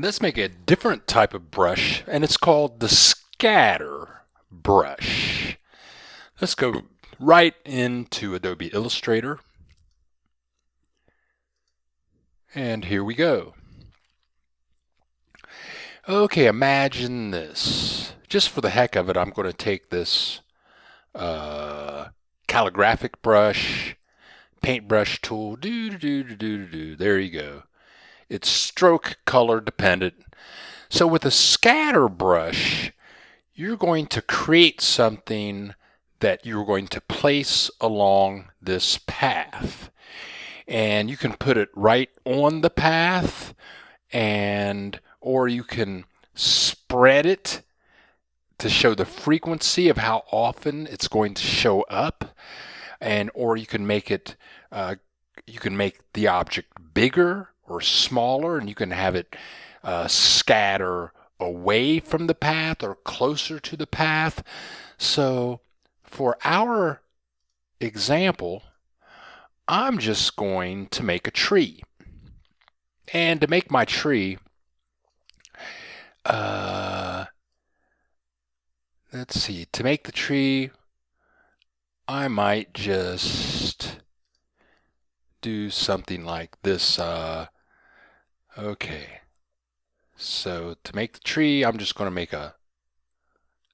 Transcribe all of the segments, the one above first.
Let's make a different type of brush, and it's called the scatter brush. Let's go right into Adobe Illustrator, and here we go. Okay, imagine this. Just for the heck of it, I'm going to take this calligraphic brush, paintbrush tool, there you go. It's stroke color dependent. So with a scatter brush, you're going to create something that you're going to place along this path. And you can put it right on the path, or you can spread it to show the frequency of how often it's going to show up, or you can make the object bigger or smaller, and you can have it scatter away from the path or closer to the path. So for our example, I'm just going to make a tree. And to make my tree, let's see, to make the tree, I might just do something like this. Okay. So to make the tree, I'm just going to make a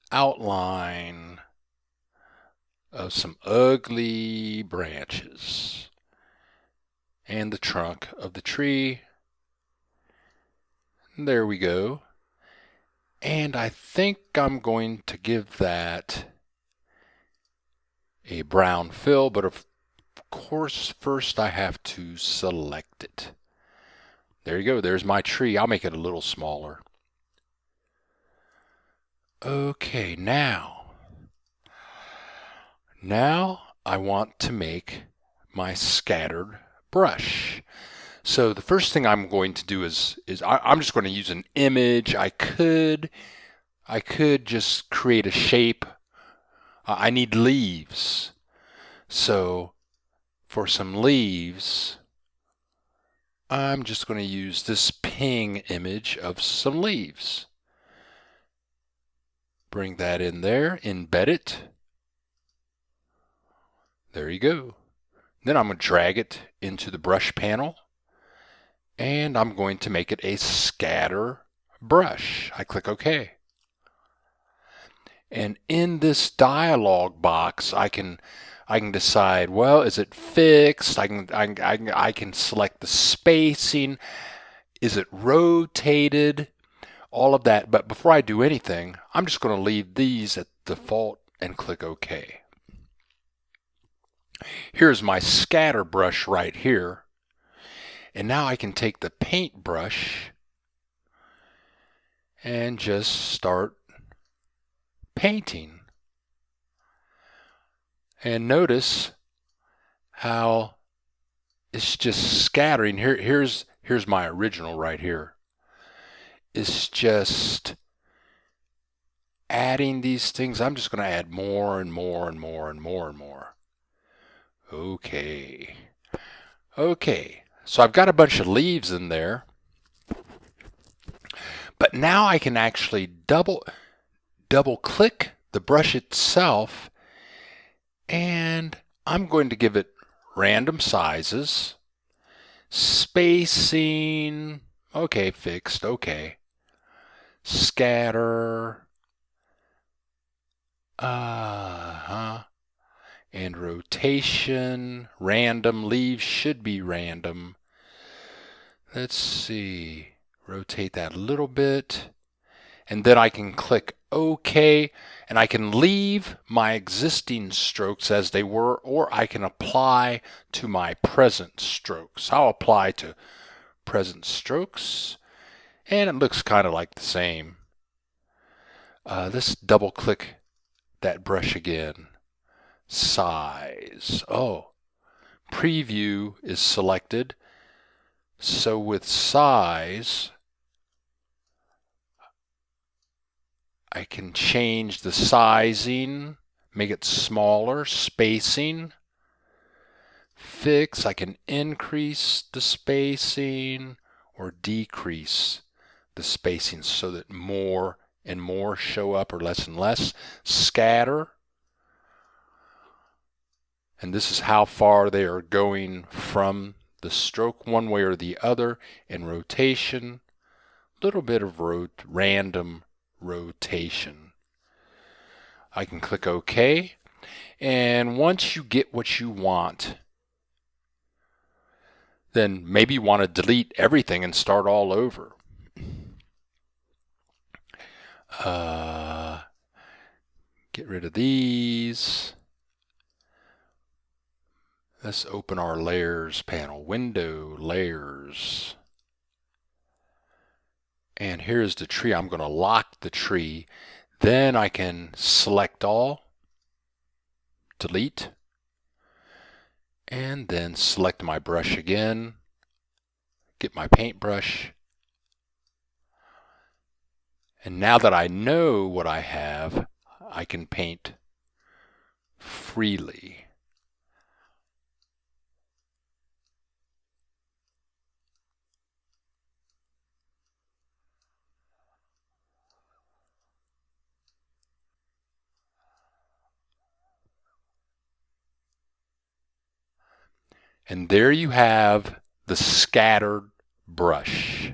outline of some ugly branches and the trunk of the tree. There we go. And I think I'm going to give that a brown fill, but of course first I have to select it. There you go, there's my tree. I'll make it a little smaller. Okay, now I want to make my scattered brush. So the first thing I'm going to do is I'm just going to use an image. I could just create a shape. I need leaves. So for some leaves, I'm just going to use this ping image of some leaves. Bring that in there, embed it. There you go. Then I'm going to drag it into the brush panel, and I'm going to make it a scatter brush. I click OK. And in this dialog box, I can decide, well, is it fixed? I can select the spacing. Is it rotated? All of that. But before I do anything, I'm just going to leave these at default and click OK. Here's my scatter brush right here. And now I can take the paintbrush and just start painting. And notice how it's just scattering. Here's my original right here. It's just adding these things. I'm just going to add more and more and more and more and more. Okay. So I've got a bunch of leaves in there. But now I can actually double click the brush itself, and I'm going to give it random sizes, spacing, okay, fixed, okay, scatter, and rotation, random. Leaves should be random. Let's see, rotate that a little bit, and then I can click OK, and I can leave my existing strokes as they were, or I can apply to my present strokes. I'll apply to present strokes, and it looks kind of like the same. Let's double click that brush again. Size. Oh, preview is selected. So with size, I can change the sizing, make it smaller, spacing, fix. I can increase the spacing or decrease the spacing so that more and more show up or less and less. Scatter. And this is how far they are going from the stroke one way or the other. And rotation, a little bit of random rotation. I can click OK. And once you get what you want, then maybe you want to delete everything and start all over. Get rid of these. Let's open our layers panel. Window, layers. And here's the tree. I'm going to lock the tree. Then I can select all, delete, and then select my brush again. Get my paintbrush. And now that I know what I have, I can paint freely. And there you have the scattered brush.